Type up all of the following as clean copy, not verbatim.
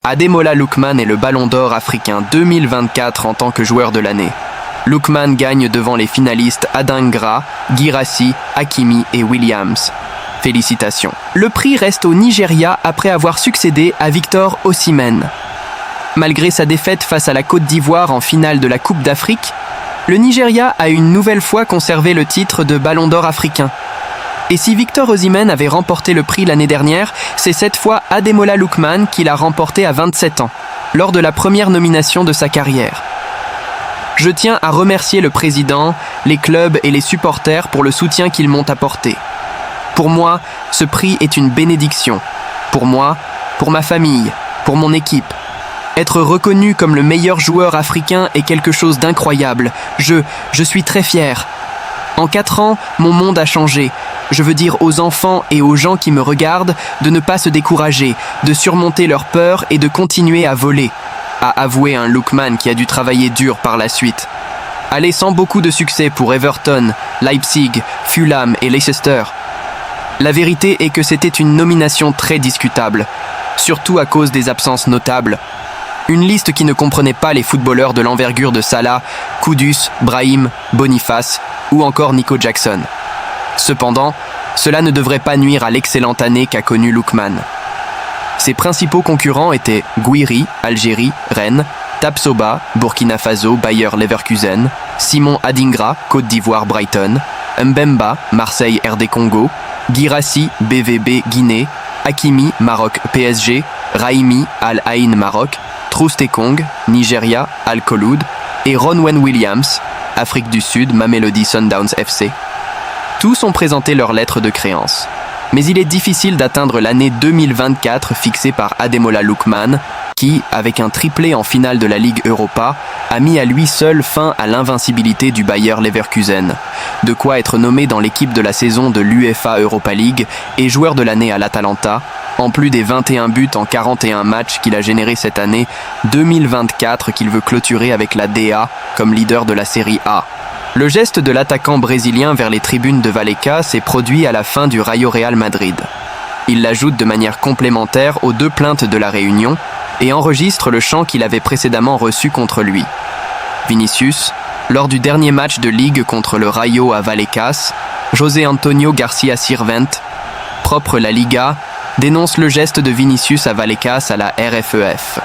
Ademola Lookman est le Ballon d'Or africain 2024 en tant que joueur de l'année. Lookman gagne devant les finalistes Adingra, Guirassy, Hakimi et Williams. Félicitations. Le prix reste au Nigeria après avoir succédé à Victor Osimhen. Malgré sa défaite face à la Côte d'Ivoire en finale de la Coupe d'Afrique, le Nigeria a une nouvelle fois conservé le titre de Ballon d'Or africain. Et si Victor Osimhen avait remporté le prix l'année dernière, c'est cette fois Ademola Lookman qui l'a remporté à 27 ans, lors de la première nomination de sa carrière. Je tiens à remercier le président, les clubs et les supporters pour le soutien qu'ils m'ont apporté. Pour moi, ce prix est une bénédiction. Pour moi, pour ma famille, pour mon équipe. Être reconnu comme le meilleur joueur africain est quelque chose d'incroyable. Je suis très fier. En 4 ans, mon monde a changé. Je veux dire aux enfants et aux gens qui me regardent de ne pas se décourager, de surmonter leur peur et de continuer à voler, a avoué un Lookman qui a dû travailler dur par la suite. Allez, sans beaucoup de succès pour Everton, Leipzig, Fulham et Leicester. La vérité est que c'était une nomination très discutable, surtout à cause des absences notables. Une liste qui ne comprenait pas les footballeurs de l'envergure de Salah, Kudus, Brahim, Boniface ou encore Nico Jackson. Cependant, cela ne devrait pas nuire à l'excellente année qu'a connue Lookman. Ses principaux concurrents étaient Gouiri, Algérie, Rennes, Tapsoba, Burkina Faso, Bayer Leverkusen, Simon Adingra, Côte d'Ivoire, Brighton, Mbemba, Marseille, RD Congo, Guirassy, BVB, Guinée, Hakimi, Maroc, PSG, Raimi, Al Ain, Maroc, Troostekong, Nigeria, Al Kholoud et Ronwen Williams, Afrique du Sud, Mamelodi Sundowns FC. Tous ont présenté leur lettre de créance. Mais il est difficile d'atteindre l'année 2024 fixée par Ademola Lookman, qui, avec un triplé en finale de la Ligue Europa, a mis à lui seul fin à l'invincibilité du Bayer Leverkusen. De quoi être nommé dans l'équipe de la saison de l'UEFA Europa League et joueur de l'année à l'Atalanta, en plus des 21 buts en 41 matchs qu'il a générés cette année 2024 qu'il veut clôturer avec la DA comme leader de la Série A. Le geste de l'attaquant brésilien vers les tribunes de Vallecas s'est produit à la fin du Rayo Real Madrid. Il l'ajoute de manière complémentaire aux 2 plaintes de la Réunion et enregistre le chant qu'il avait précédemment reçu contre lui. Vinicius, lors du dernier match de Ligue contre le Rayo à Vallecas, José Antonio Garcia Sirvent, propre La Liga, dénonce le geste de Vinicius à Vallecas à la RFEF.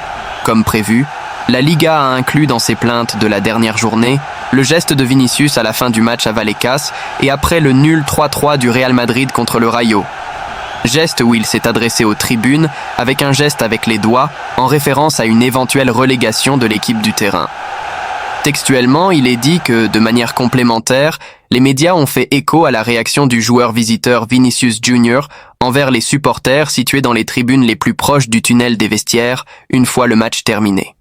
Comme prévu, la Liga a inclus dans ses plaintes de la dernière journée le geste de Vinicius à la fin du match à Vallecas et après le nul 3-3 du Real Madrid contre le Rayo. Geste où il s'est adressé aux tribunes avec un geste avec les doigts en référence à une éventuelle relégation de l'équipe du terrain. Textuellement, il est dit que, de manière complémentaire, les médias ont fait écho à la réaction du joueur visiteur Vinicius Junior envers les supporters situés dans les tribunes les plus proches du tunnel des vestiaires une fois le match terminé.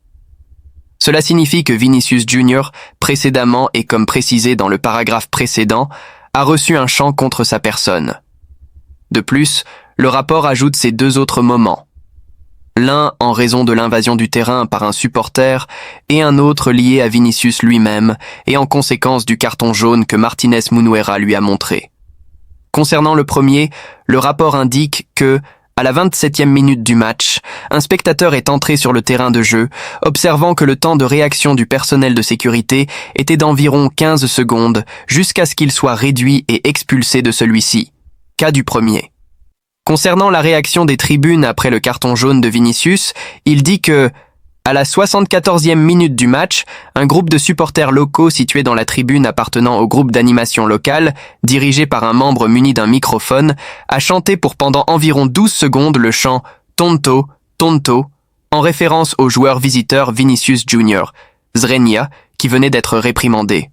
Cela signifie que Vinicius Junior, précédemment et comme précisé dans le paragraphe précédent, a reçu un chant contre sa personne. De plus, le rapport ajoute ces 2 autres moments. L'un en raison de l'invasion du terrain par un supporter et un autre lié à Vinicius lui-même et en conséquence du carton jaune que Martinez Munuera lui a montré. Concernant le premier, le rapport indique que, à la 27e minute du match, un spectateur est entré sur le terrain de jeu, observant que le temps de réaction du personnel de sécurité était d'environ 15 secondes jusqu'à ce qu'il soit réduit et expulsé de celui-ci. Cas du premier. Concernant la réaction des tribunes après le carton jaune de Vinicius, il dit que, à la 74e minute du match, un groupe de supporters locaux situés dans la tribune appartenant au groupe d'animation locale, dirigé par un membre muni d'un microphone, a chanté pour pendant environ 12 secondes le chant « Tonto, Tonto » en référence au joueur visiteur Vinicius Junior, Zrenia, qui venait d'être réprimandé.